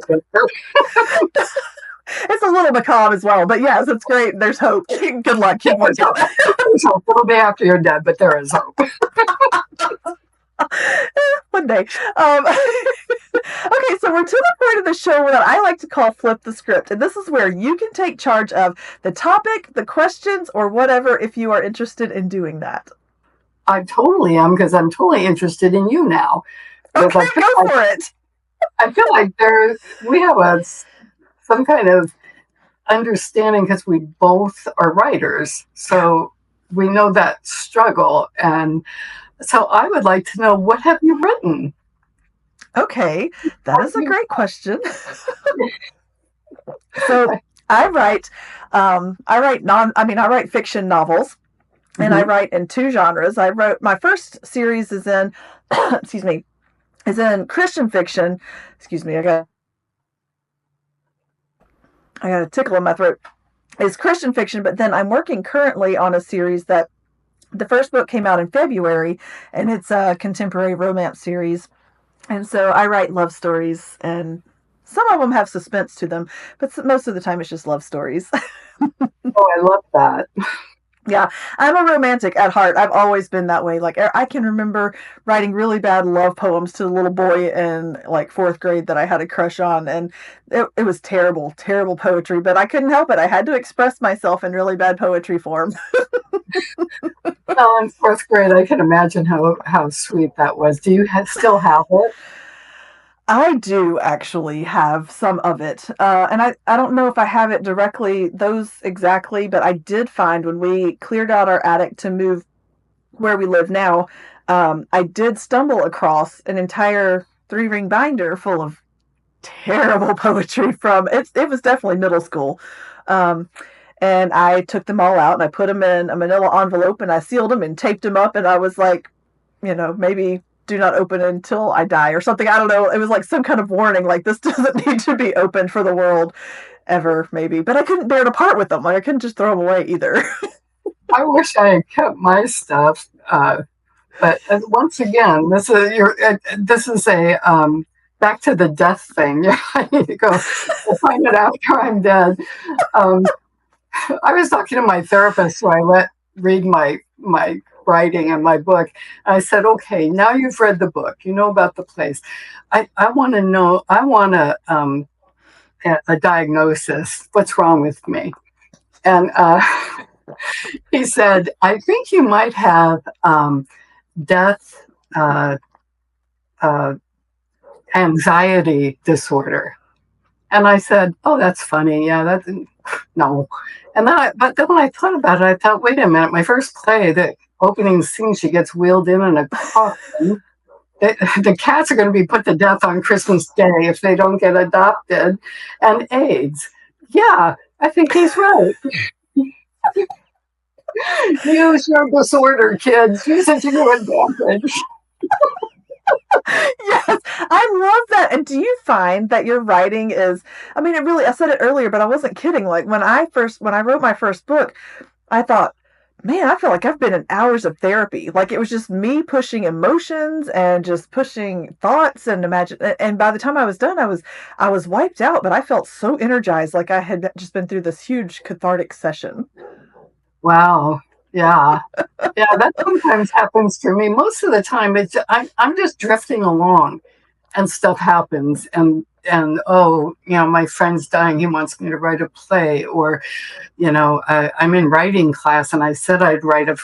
It's a little macabre as well, but yes, it's great. There's hope. Good luck. Keep working. There's hope. It'll be after you're dead, but there is hope. One day. Okay, so we're to the point of the show that I like to call Flip the Script. And this is where you can take charge of the topic, the questions, or whatever if you are interested in doing that. I totally am because I'm totally interested in you now. Because Okay, go for it. I feel like we have some kind of understanding because we both are writers. So we know that struggle. And so I would like to know, what have you written? Okay, that is a great question. So I write fiction novels, and I Mhm. write in two genres. I wrote my first series is in, excuse me, is in Christian fiction. Excuse me, I got a tickle in my throat. Is Christian fiction, but then I'm working currently on a series that the first book came out in February, and it's a contemporary romance series. And so I write love stories, and some of them have suspense to them, but most of the time it's just love stories. Oh, I love that. Yeah, I'm a romantic at heart. I've always been that way. Like I can remember writing really bad love poems to a little boy in like fourth grade that I had a crush on, and it was terrible, terrible poetry. But I couldn't help it. I had to express myself in really bad poetry form. Well, in fourth grade, I can imagine how sweet that was. Do you still have it? I do actually have some of it. And I don't know if I have it directly, those exactly, but I did find when we cleared out our attic to move where we live now, I did stumble across an entire 3-ring binder full of terrible poetry from it. It was definitely middle school. Um, and I took them all out and I put them in a manila envelope and I sealed them and taped them up. And I was like, maybe do not open until I die or something. I don't know. It was like some kind of warning, like this doesn't need to be opened for the world ever, maybe. But I couldn't bear to part with them. Like I couldn't just throw them away either. I wish I had kept my stuff. But once again, this is a back to the death thing. I need to go find it after I'm dead. I was talking to my therapist, who I read my writing and my book. I said, okay, now you've read the book, you know about the place. I want to know. I want a diagnosis. What's wrong with me? And he said, I think you might have death anxiety disorder. And I said, oh, that's funny. Yeah, that's no. And but then when I thought about it, I thought, wait a minute, my first play, the opening scene, she gets wheeled in a coffin. The cats are going to be put to death on Christmas Day if they don't get adopted. And AIDS. Yeah, I think he's right. Use your disorder, kids. Use it to your advantage. Yes, I love that. And do you find that your writing is, I mean, I said it earlier, but I wasn't kidding. Like when I wrote my first book, I thought, man, I feel like I've been in hours of therapy. Like it was just me pushing emotions and just pushing thoughts and imagine. And by the time I was done, I was wiped out, but I felt so energized. Like I had just been through this huge cathartic session. Wow. Yeah. Yeah, that sometimes happens to me. Most of the time I'm just drifting along and stuff happens and oh, my friend's dying, he wants me to write a play, or I'm in writing class and I said I'd write a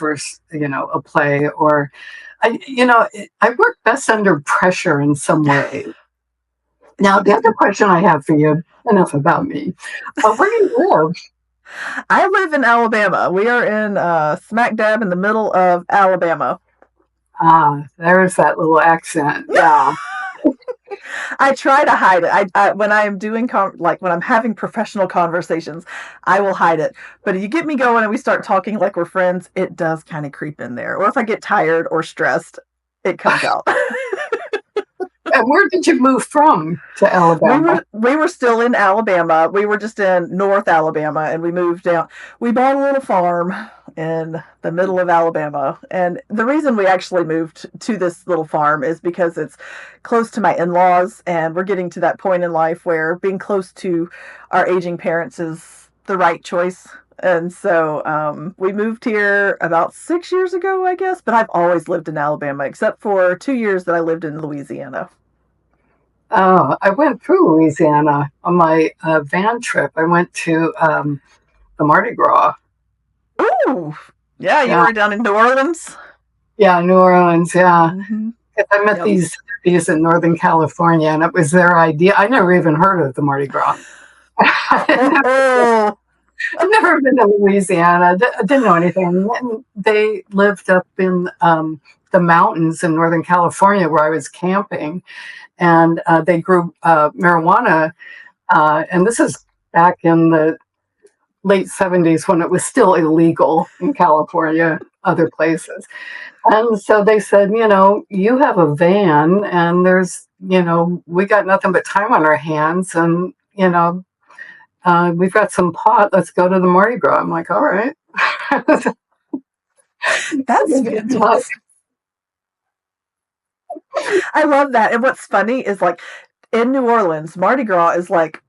play, or I work best under pressure in some way. Now, the other question I have for you, enough about me. Where do you live? I live in Alabama. We are in smack dab in the middle of Alabama. There's that little accent. Yeah. I try to hide it. I when I am doing when I'm having professional conversations, I will hide it. But if you get me going and we start talking like we're friends, it does kind of creep in there. Or if I get tired or stressed, it comes out. And where did you move from to Alabama? We were still in Alabama. We were just in North Alabama, and we moved down. We bought a little farm in the middle of Alabama. And the reason we actually moved to this little farm is because it's close to my in-laws, and we're getting to that point in life where being close to our aging parents is the right choice. And so we moved here about 6 years ago, I guess, but I've always lived in Alabama, except for 2 years that I lived in Louisiana. Oh, I went through Louisiana on my van trip. I went to the Mardi Gras. Ooh, yeah, you were down in New Orleans? Yeah, New Orleans, yeah. Mm-hmm. I met these hippies in Northern California, and it was their idea. I never even heard of the Mardi Gras. I've never been to Louisiana. I didn't know anything. And they lived up in the mountains in Northern California where I was camping. And they grew marijuana. And this is back in the late 70s when it was still illegal in California, other places. And so they said, you have a van and there's, we got nothing but time on our hands. And, we've got some pot. Let's go to the Mardi Gras. I'm like, all right. That's fantastic. I love that. And what's funny is like in New Orleans, Mardi Gras is like,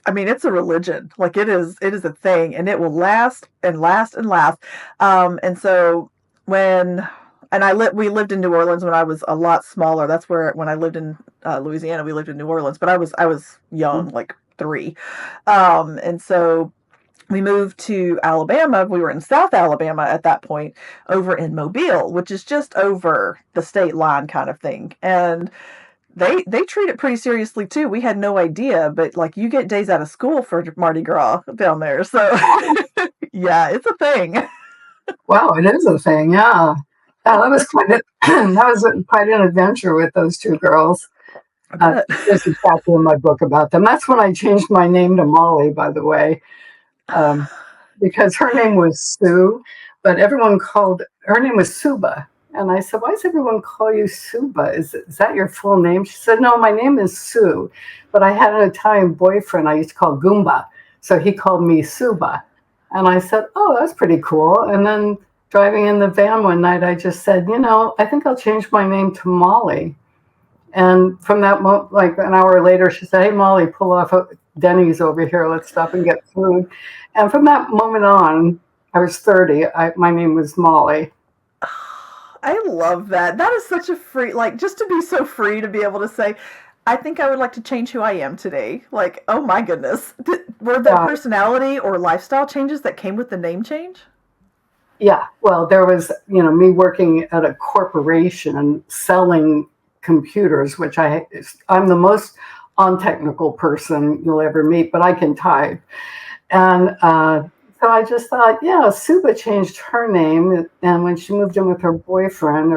I mean, it's a religion. Like it is a thing, and it will last and last and last. And so we lived in New Orleans when I was a lot smaller. That's when I lived in Louisiana, we lived in New Orleans, but I was young, like 3. And so we moved to Alabama. We were in South Alabama at that point, over in Mobile, which is just over the state line kind of thing. And they treat it pretty seriously too. We had no idea, but like you get days out of school for Mardi Gras down there. So yeah, it's a thing. Wow, it is a thing. Yeah. That was quite an adventure with those two girls. I bet. There's a chapter in my book about them. That's when I changed my name to Molly, by the way, because her name was Sue, but everyone called her name was Suba. And I said, "Why does everyone call you Suba? Is that your full name?" She said, "No, my name is Sue, but I had an Italian boyfriend I used to call Goomba, so he called me Suba." And I said, "Oh, that's pretty cool." And then driving in the van one night, I just said, I think I'll change my name to Molly. And from that moment, like an hour later, she said, "Hey, Molly, pull off at Denny's over here. Let's stop and get food." And from that moment on, I was 30. My name was Molly. I love that. That is such a free, like, just to be so free to be able to say, I think I would like to change who I am today. Like, oh my goodness. Were there personality or lifestyle changes that came with the name change? Yeah. Well, there was, me working at a corporation selling computers, which I'm the most untechnical person you'll ever meet, but I can type. And so I just thought, yeah, Suba changed her name, and when she moved in with her boyfriend,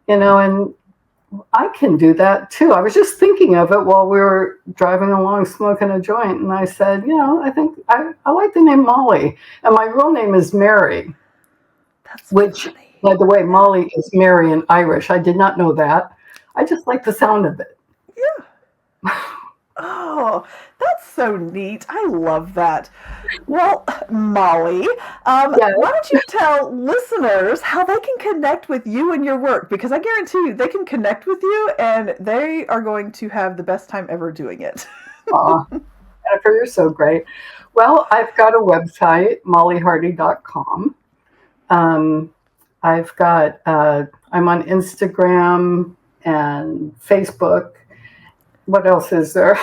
and I can do that too. I was just thinking of it while we were driving along smoking a joint, and I said, I think I like the name Molly, and my real name is Mary. That's which, funny. by the way, Molly is Mary in Irish. I did not know that. I just like the sound of it. Yeah. Oh, that's so neat. I love that. Well, Molly, Yeah. why don't you tell listeners how they can connect with you and your work? Because I guarantee you they can connect with you and they are going to have the best time ever doing it. Jennifer, you're so great. Well, I've got a website, mollyhardy.com. I'm on Instagram and Facebook. What else is there?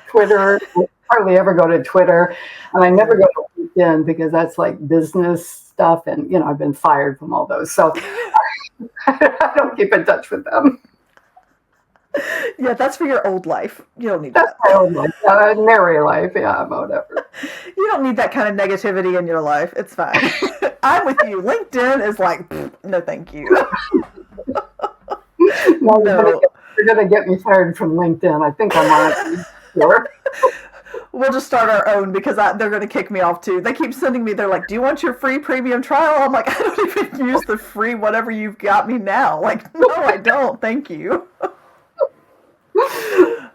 Twitter. I hardly ever go to Twitter, and I never go to LinkedIn because that's like business stuff, and I've been fired from all those, so I don't keep in touch with them. Yeah, that's for your old life. You don't need That's that. my old life, married life, yeah, whatever. You don't need that kind of negativity in your life. It's fine. I'm with you. LinkedIn is like, no, thank you. No. You're gonna get me fired from LinkedIn. I think I'm on it. Sure. We'll just start our own because they're going to kick me off too. They keep sending me, they're like, "Do you want your free premium trial?" I'm like, "I don't even use the free whatever you've got me now." Like, no, I don't. Thank you.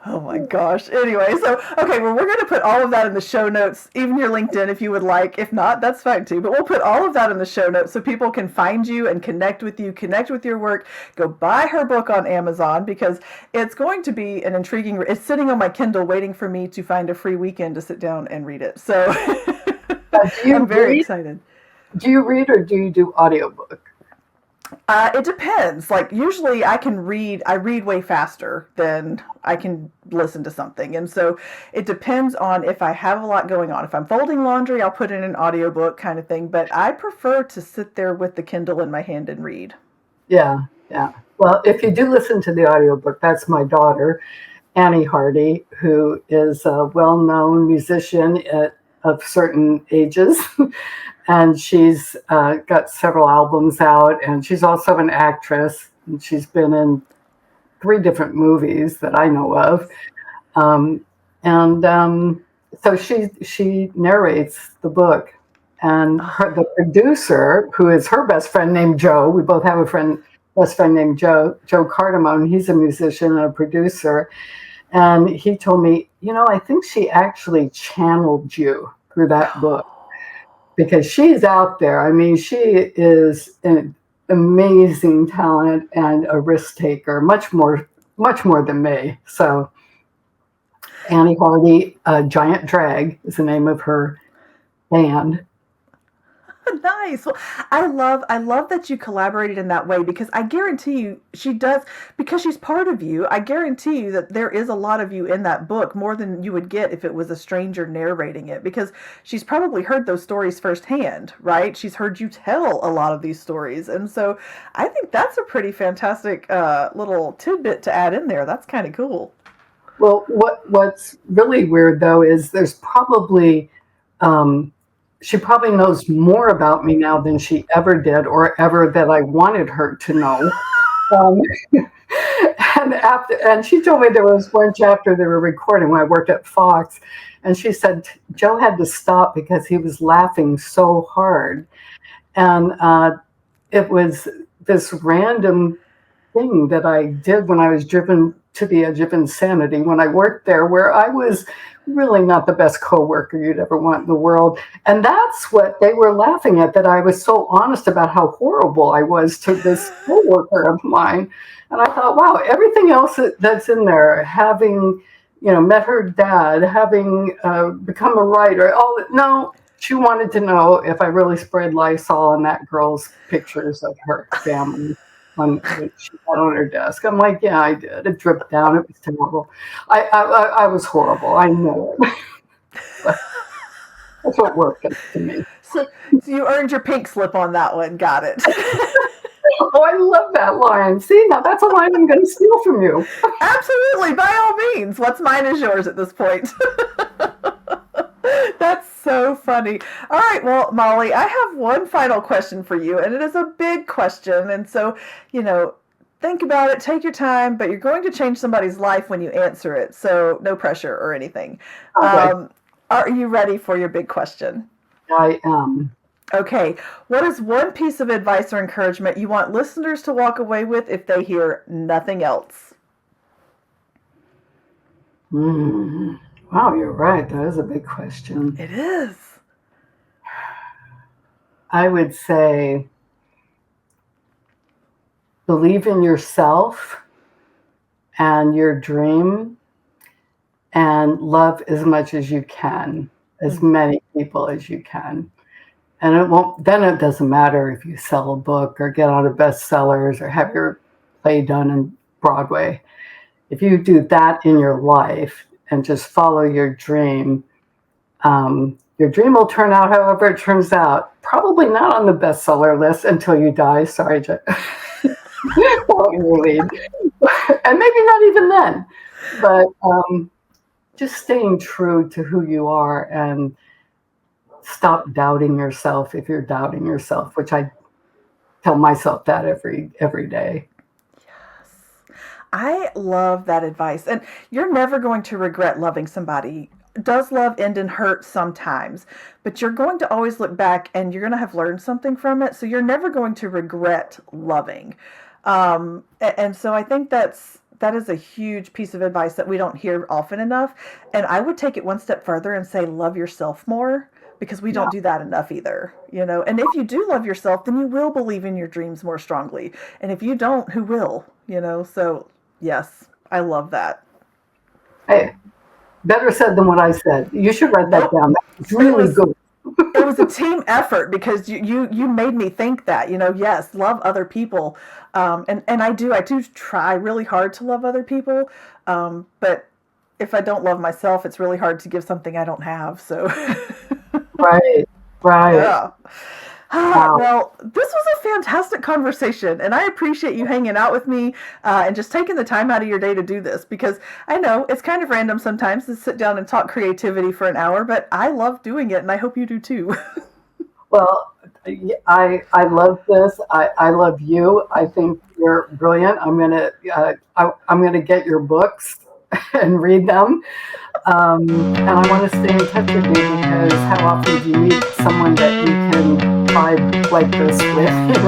Oh my gosh. Anyway, so, okay, well, we're going to put all of that in the show notes, even your LinkedIn if you would like. If not, that's fine too. But we'll put all of that in the show notes so people can find you and connect with you, connect with your work. Go buy her book on Amazon because it's going to be an intriguing, it's sitting on my Kindle waiting for me to find a free weekend to sit down and read it. So I'm very excited. Do you read or do you do audiobook? It depends. Like usually I read way faster than I can listen to something. And so it depends on if I have a lot going on. If I'm folding laundry, I'll put in an audiobook kind of thing, but I prefer to sit there with the Kindle in my hand and read. Yeah. Well, if you do listen to the audiobook, that's my daughter, Annie Hardy, who is a well-known musician of certain ages. And she's got several albums out, and she's also an actress. And she's been in 3 different movies that I know of. So she narrates the book. And the producer, who is her best friend named Joe, we both have a best friend named Joe Cardamone. He's a musician and a producer. And he told me, I think she actually channeled you through that book. Because she's out there. I mean, she is an amazing talent and a risk taker, much more than me. So Annie Hardy, Giant Drag is the name of her band. Nice. Well, I love that you collaborated in that way because I guarantee you she does, because she's part of you. I guarantee you that there is a lot of you in that book, more than you would get if it was a stranger narrating it, because she's probably heard those stories firsthand, right? She's heard you tell a lot of these stories. And so I think that's a pretty fantastic little tidbit to add in there. That's kind of cool. Well, what's really weird though is there's probably she probably knows more about me now than she ever did or ever that I wanted her to know. Um, and she told me there was one chapter they were recording when I worked at Fox, and she said Joe had to stop because he was laughing so hard, and it was this random thing that I did when I was driven to the edge of insanity when I worked there, where I was really not the best coworker you'd ever want in the world. And that's what they were laughing at, that I was so honest about how horrible I was to this coworker of mine. And I thought, wow, everything else that's in there, having, met her dad, having become a writer, no, she wanted to know if I really sprayed Lysol on that girl's pictures of her family when she got on her desk. I'm like, yeah, I did. It dripped down. It was terrible. I was horrible. I know it. But that's what work is to me. So you earned your pink slip on that one. Got it. Oh, I love that line. See, now that's a line I'm going to steal from you. Absolutely. By all means. What's mine is yours at this point. That's so funny. All right. Well, Molly, I have one final question for you, and it is a big question. And so, think about it, take your time, but you're going to change somebody's life when you answer it. So no pressure or anything. Okay. Are you ready for your big question? I am. Okay. What is one piece of advice or encouragement you want listeners to walk away with if they hear nothing else? Wow, you're right. That is a big question. It is. I would say believe in yourself and your dream and love as much as you can, as many people as you can. And it doesn't matter if you sell a book or get on a bestsellers or have your play done in Broadway. If you do that in your life and just follow your dream will turn out however it turns out. Probably not on the bestseller list until you die. Sorry, Jeff. And maybe not even then. But just staying true to who you are and stop doubting yourself if you're doubting yourself, which I tell myself that every day. I love that advice. And you're never going to regret loving somebody. Does love end in hurt sometimes? But you're going to always look back and you're going to have learned something from it. So you're never going to regret loving. And so I think that is a huge piece of advice that we don't hear often enough. And I would take it one step further and say, love yourself more, because we don't do that enough either, And if you do love yourself, then you will believe in your dreams more strongly. And if you don't, who will, So yes, I love that. Hey, better said than what I said. You should write that down. It's really good. It was a team effort because you made me think that, yes, love other people. And I do try really hard to love other people. But if I don't love myself, it's really hard to give something I don't have. So Right. Yeah. Wow. Well, this was a fantastic conversation, and I appreciate you hanging out with me and just taking the time out of your day to do this, because I know it's kind of random sometimes to sit down and talk creativity for an hour, but I love doing it, and I hope you do too. Well, I love this. I love you. I think you're brilliant. I'm gonna get your books and read them. And I want to stay in touch with you, because how often do you meet someone that you can vibe like this with,